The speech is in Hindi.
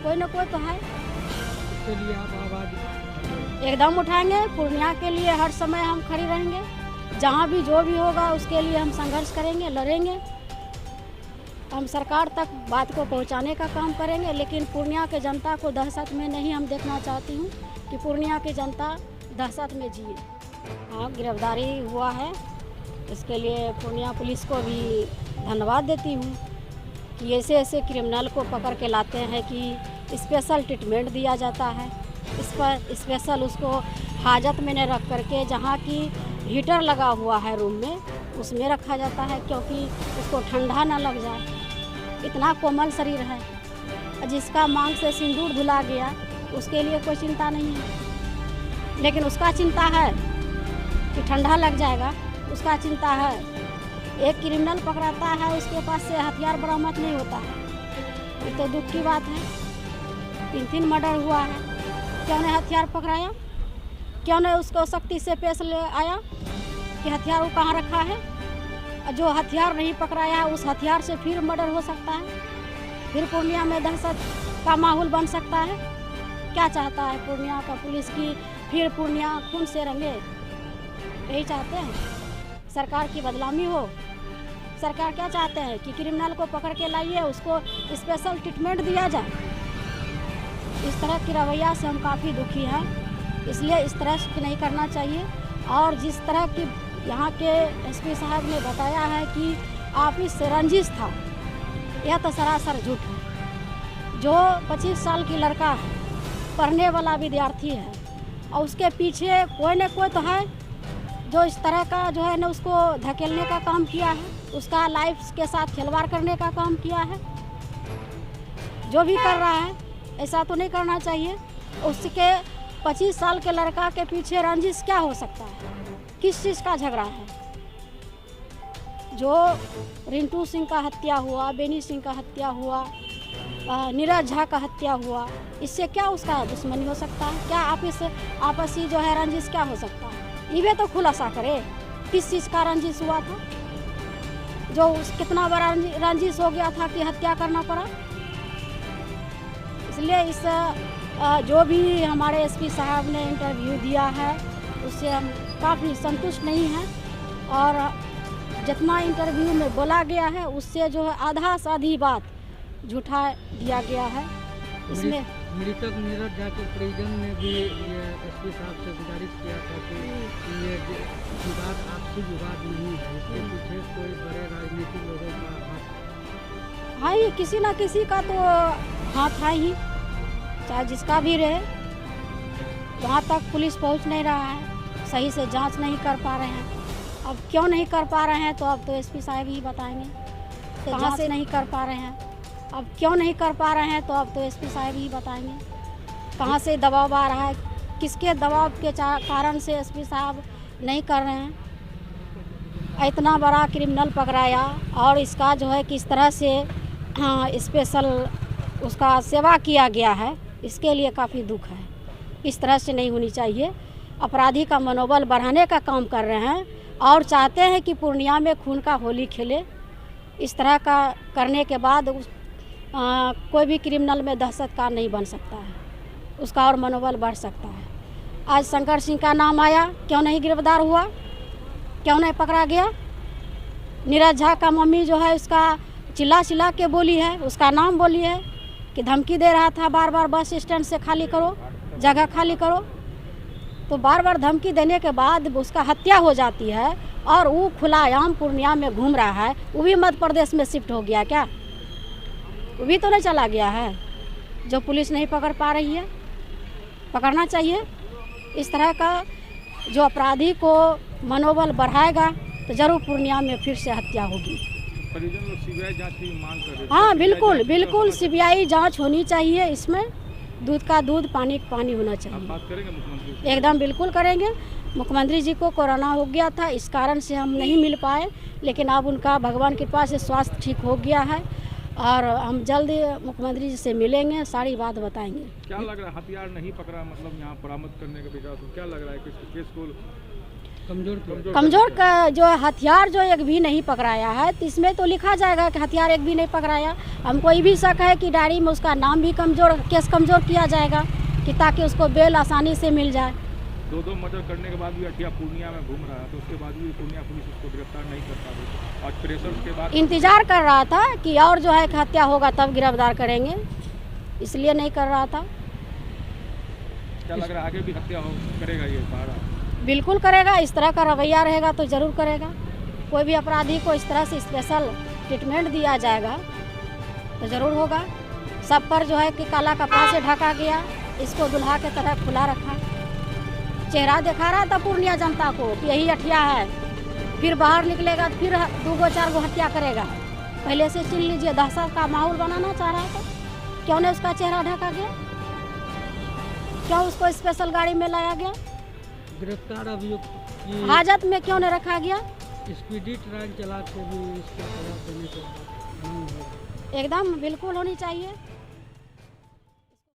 कोई ना कोई तो है। इसके लिए आप आवाज एकदम उठाएंगे। पूर्णिया के लिए हर समय हम खड़े रहेंगे। जहाँ भी जो भी होगा उसके लिए हम संघर्ष करेंगे, लड़ेंगे। हम सरकार तक बात को पहुंचाने का काम करेंगे, लेकिन पूर्णिया के जनता को दहशत में नहीं हम देखना चाहती हूँ कि पूर्णिया की जनता दहशत में जिए। हाँ, गिरफ्तारी हुआ है, इसके लिए पूर्णिया पुलिस को भी धन्यवाद देती हूँ कि ऐसे ऐसे क्रिमिनल को पकड़ के लाते हैं कि स्पेशल ट्रीटमेंट दिया जाता है। इस पर स्पेशल उसको हाजत में न रख करके जहाँ की हीटर लगा हुआ है रूम में, उसमें रखा जाता है, क्योंकि उसको ठंडा ना लग जाए। इतना कोमल शरीर है। जिसका मांग से सिंदूर धुला गया उसके लिए कोई चिंता नहीं है, लेकिन उसका चिंता है कि ठंडा लग जाएगा, उसका चिंता है। एक क्रिमिनल पकड़ाता है, उसके पास से हथियार बरामद नहीं होता है। ये तो दुख की बात है। 3 मर्डर हुआ है, क्यों नहीं हथियार पकड़ाया? क्यों नहीं उसको सख्ती से पेश ले आया कि हथियार वो कहाँ रखा है? जो हथियार नहीं पकड़ाया उस हथियार से फिर मर्डर हो सकता है, फिर पूर्णिया में दहशत का माहौल बन सकता है। क्या चाहता है पूर्णिया का पुलिस की फिर पूर्णिया खून से रंगे? यही चाहते हैं सरकार की बदनामी हो। सरकार क्या चाहते हैं कि क्रिमिनल को पकड़ के लाइए, उसको स्पेशल ट्रीटमेंट दिया जाए। इस तरह की रवैया से हम काफ़ी दुखी हैं, इसलिए इस तरह से नहीं करना चाहिए। और जिस तरह की यहाँ के एसपी साहब ने बताया है कि ऑफिस से रंजिश था, यह तो सरासर झूठ है। जो 25 साल की लड़का है, पढ़ने वाला विद्यार्थी है, और उसके पीछे कोई न कोई तो है जो इस तरह का जो है ना उसको धकेलने का काम किया है, उसका लाइफ के साथ खिलवाड़ करने का काम किया है। जो भी कर रहा है ऐसा तो नहीं करना चाहिए। उसके 25 साल के लड़का के पीछे रंजिश क्या हो सकता है? किस चीज़ का झगड़ा है? जो रिंटू सिंह का हत्या हुआ, बेनी सिंह का हत्या हुआ, नीरज झा का हत्या हुआ, इससे क्या उसका दुश्मनी हो सकता है? क्या आपसी जो है रंजिश क्या हो सकता है? ये तो खुलासा करे किस चीज़ का रंजिश हुआ था, जो कितना बड़ा रंजिश हो गया था कि हत्या करना पड़ा। इसलिए इस जो भी हमारे एसपी साहब ने इंटरव्यू दिया है उससे हम काफ़ी संतुष्ट नहीं हैं, और जितना इंटरव्यू में बोला गया है उससे जो है आधा से आधी बात झूठा दिया गया है। इसमें मृतक नीरज झा के परिजन ने भी एसपी साहब से गुजारिश किया था कि ये विवाद आपसी विवाद नहीं है, इसके पीछे कोई बड़े राजनीतिक लोगों का हाथ हाँ, ये किसी ना किसी का तो हाथ है ही, चाहे जिसका भी रहे। वहाँ तक पुलिस पहुँच नहीं रहा है, सही से जांच नहीं कर पा रहे हैं। अब क्यों नहीं कर पा रहे हैं तो अब तो एसपी साहब ही बताएंगे। कहाँ से नहीं कर पा रहे हैं, अब क्यों नहीं कर पा रहे हैं तो अब तो एसपी साहब ही बताएंगे। कहाँ से दबाव आ रहा है, किसके दबाव के कारण से एसपी साहब नहीं कर रहे हैं। इतना बड़ा क्रिमिनल पकड़ाया और इसका जो है किस तरह से स्पेशल उसका सेवा किया गया है, इसके लिए काफ़ी दुख है। इस तरह से नहीं होनी चाहिए। अपराधी का मनोबल बढ़ाने का काम कर रहे हैं और चाहते हैं कि पूर्णिया में खून का होली खेले। इस तरह का करने के बाद कोई भी क्रिमिनल में दहशत का नहीं बन सकता है, उसका और मनोबल बढ़ सकता है। आज शंकर सिंह का नाम आया, क्यों नहीं गिरफ्तार हुआ, क्यों नहीं पकड़ा गया? नीरज झा का मम्मी जो है उसका चिल्ला के बोली है, उसका नाम बोली है कि धमकी दे रहा था बार बार बस स्टैंड से खाली करो, जगह खाली करो। तो बार बार धमकी देने के बाद उसका हत्या हो जाती है और वो खुलाआम पूर्णिया में घूम रहा है। वो भी मध्य प्रदेश में शिफ्ट हो गया क्या? वो भी तो नहीं चला गया है जो पुलिस नहीं पकड़ पा रही है? पकड़ना चाहिए। इस तरह का जो अपराधी को मनोबल बढ़ाएगा तो जरूर पूर्णिया में फिर से हत्या होगी। परिजन लोग सीबीआई जांच की मांग कर रहे हैं। हाँ, बिल्कुल सीबीआई जांच होनी चाहिए। इसमें दूध का दूध, पानी का पानी होना चाहिए। बात करेंगे मुख्यमंत्री से? एकदम बिल्कुल करेंगे। मुख्यमंत्री जी को कोरोना हो गया था, इस कारण से हम नहीं मिल पाए, लेकिन अब उनका भगवान की कृपा से स्वास्थ्य ठीक हो गया है और हम जल्द मुख्यमंत्री जी से मिलेंगे, सारी बात बताएंगे। क्या लग रहा है, हथियार नहीं पकड़ा मतलब यहाँ बरामद करने का विचार, क्या लग रहा है कि केस को कमजोर का जो हथियार जो एक भी नहीं पकड़ाया है, तो इसमें तो लिखा जाएगा कि हथियार एक भी नहीं पकड़ाया। हमको ये भी शक है कि डायरी में उसका नाम भी कमजोर, केस कमजोर किया जाएगा कि ताकि उसको बेल आसानी से मिल जाए। दो मर्डर करने के बाद भी अठिया पूर्णिया में घूम रहा है, तो उसके बाद भी पूर्णिया पुलिस उसको गिरफ्तार नहीं कर पा रही और प्रेशर के बाद इंतजार कर रहा था कि और जो है कि हत्या होगा तब गिरफ्तार करेंगे, इसलिए नहीं कर रहा था। क्या लग रहा है आगे भी हत्या करेगा ये पहाड़ा? बिल्कुल करेगा, इस तरह का रवैया रहेगा तो ज़रूर करेगा। कोई भी अपराधी को इस तरह से स्पेशल ट्रीटमेंट दिया जाएगा तो ज़रूर होगा। सब पर जो है कि काला कपड़ा से ढका गया, इसको दुल्हा के तरह खुला रखा, चेहरा दिखा रहा था पूर्णिया जनता को कि यही अठिया है। फिर बाहर निकलेगा तो फिर 2-4 गो हत्या करेगा। पहले से चिन लीजिए, दहशत का माहौल बनाना चाह रहा था। क्यों नहीं उसका चेहरा ढका गया? क्यों उसको स्पेशल गाड़ी में लाया गया? गिरफ्तार अभियुक्त हाजत में क्यों नहीं रखा गया? स्पीडी ट्रेन चला के भी इसका सजा देने के बाद एकदम बिल्कुल होनी चाहिए।